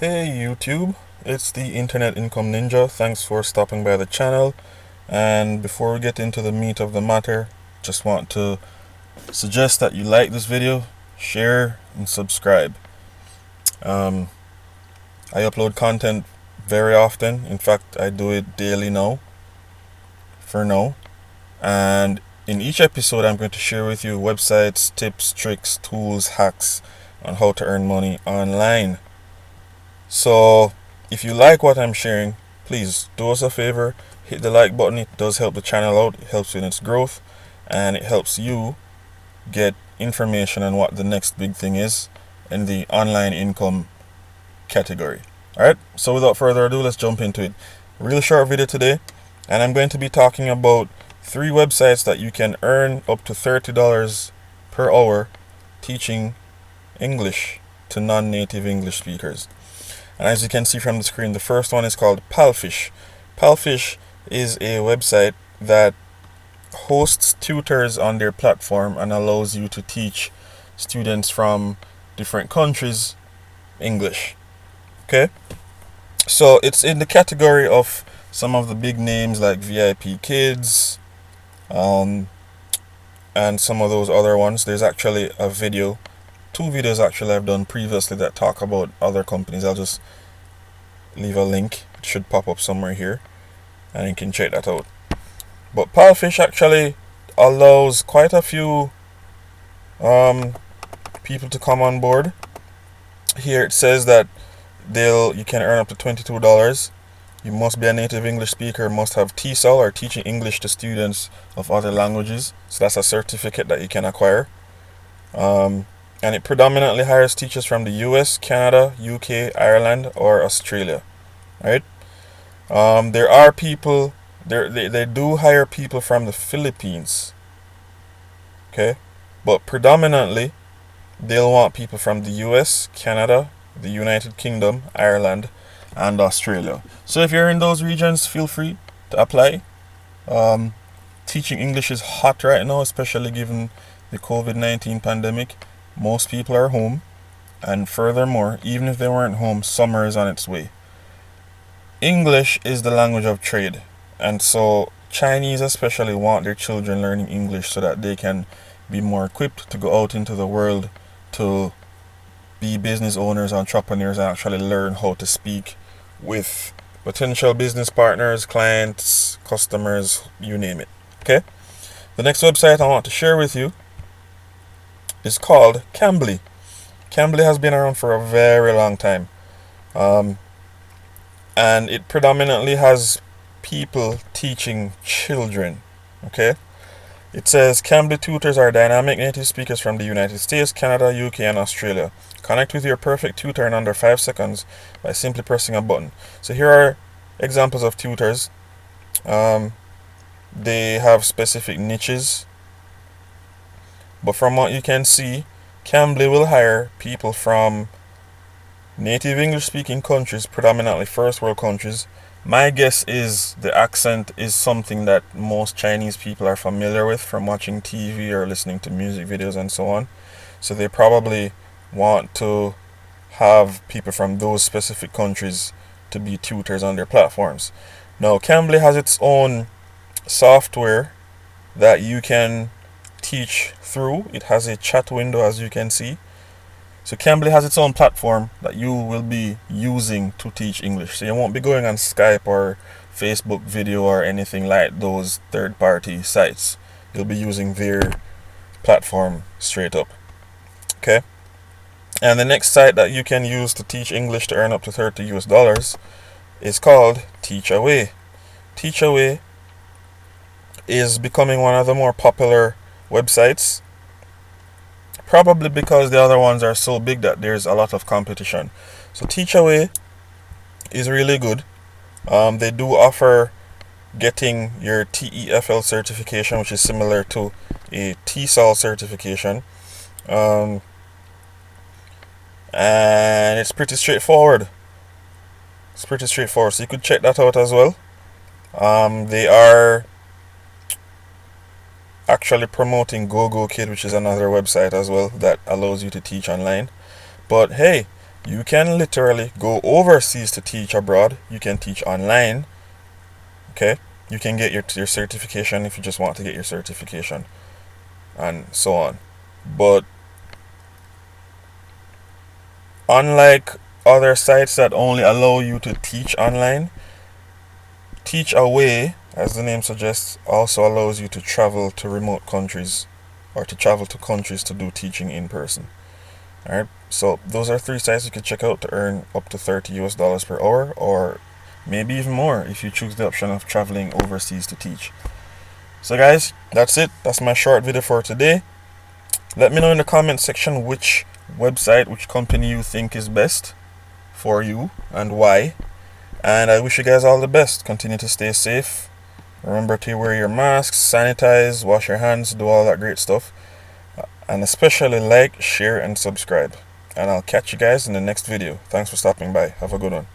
Hey YouTube, it's the Internet Income Ninja. Thanks for stopping by the channel. And before we get into the meat of the matter, just want to suggest that you like this video, share, and subscribe. Um, I upload content very often. In fact, I do it daily now, for now. And in each episode, I'm going to share with you websites, tips, tricks, tools, hacks on how to earn money online. So if you like what I'm sharing, please do us a favor, hit the like button. It does help the channel out, it helps in its growth, and it helps you get information on what the next big thing is in the online income category. Alright, so without further ado, let's jump into it. Really short video today, and I'm going to be talking about 3 websites that you can earn up to $30 per hour teaching English to non-native English speakers. And as you can see from the screen, the first one is called Powerfish. Powerfish is a website that hosts tutors on their platform and allows you to teach students from different countries English. Okay? So it's in the category of some of the big names like VIP Kids, and some of those other ones. There's actually a video, 2 videos actually I've done previously that talk about other companies. I'll just leave a link. It should pop up somewhere here and you can check that out. But Powerfish actually allows quite a few people to come on board. Here it says that you can earn up to $22. You must be a native English speaker, must have TESOL or teaching English to students of other languages. So that's a certificate that you can acquire. And it predominantly hires teachers from the US, Canada, UK, Ireland, or Australia. Right? There are people, they do hire people from the Philippines. Okay? But predominantly, they'll want people from the US, Canada, the United Kingdom, Ireland, and Australia. So if you're in those regions, feel free to apply. Teaching English is hot right now, especially given the COVID-19 pandemic. Most people are home, and furthermore, even if they weren't home, summer is on its way. English is the language of trade, and so Chinese especially want their children learning English so that they can be more equipped to go out into the world to be business owners, entrepreneurs, and actually learn how to speak with potential business partners, clients, customers, you name it. Okay? The next website I want to share with you is called Cambly. Cambly has been around for a very long time. And it predominantly has people teaching children. Okay? It says Cambly tutors are dynamic native speakers from the United States, Canada, UK, and Australia. Connect with your perfect tutor in under 5 seconds by simply pressing a button. So here are examples of tutors. They have specific niches. But from what you can see, Cambly will hire people from native English speaking countries, predominantly first world countries. My guess is the accent is something that most Chinese people are familiar with from watching TV or listening to music videos and so on. So they probably want to have people from those specific countries to be tutors on their platforms. Now, Cambly has its own software that you can teach through. It has a chat window, as you can see. So Cambly has its own platform that you will be using to teach English. So you won't be going on Skype or Facebook video or anything like those third-party sites. You'll be using their platform straight up. Okay? And the next site that you can use to teach English to earn up to $30 is called Teachaway. Teachaway is becoming one of the more popular websites, probably because the other ones are so big that there's a lot of competition. So Teachaway is really good. They do offer getting your TEFL certification, which is similar to a TESOL certification. And it's pretty straightforward. So you could check that out as well. They are actually promoting GoGo Kid, which is another website as well that allows you to teach online. But hey, You can literally go overseas to teach abroad. You can teach online. Okay, you can get your certification if you just want to get your certification, and so on. But unlike other sites that only allow you to teach online, Teach Away, as the name suggests, also allows you to travel to remote countries or to travel to countries to do teaching in person. Alright, so those are three sites you can check out to earn up to $30 per hour, or maybe even more if you choose the option of traveling overseas to teach. So guys, that's it. That's my short video for today. Let me know in the comment section which website, which company you think is best for you and why. And I wish you guys all the best. Continue to stay safe. Remember to wear your masks, sanitize, wash your hands, do all that great stuff. And especially like, share, and subscribe. And I'll catch you guys in the next video. Thanks for stopping by. Have a good one.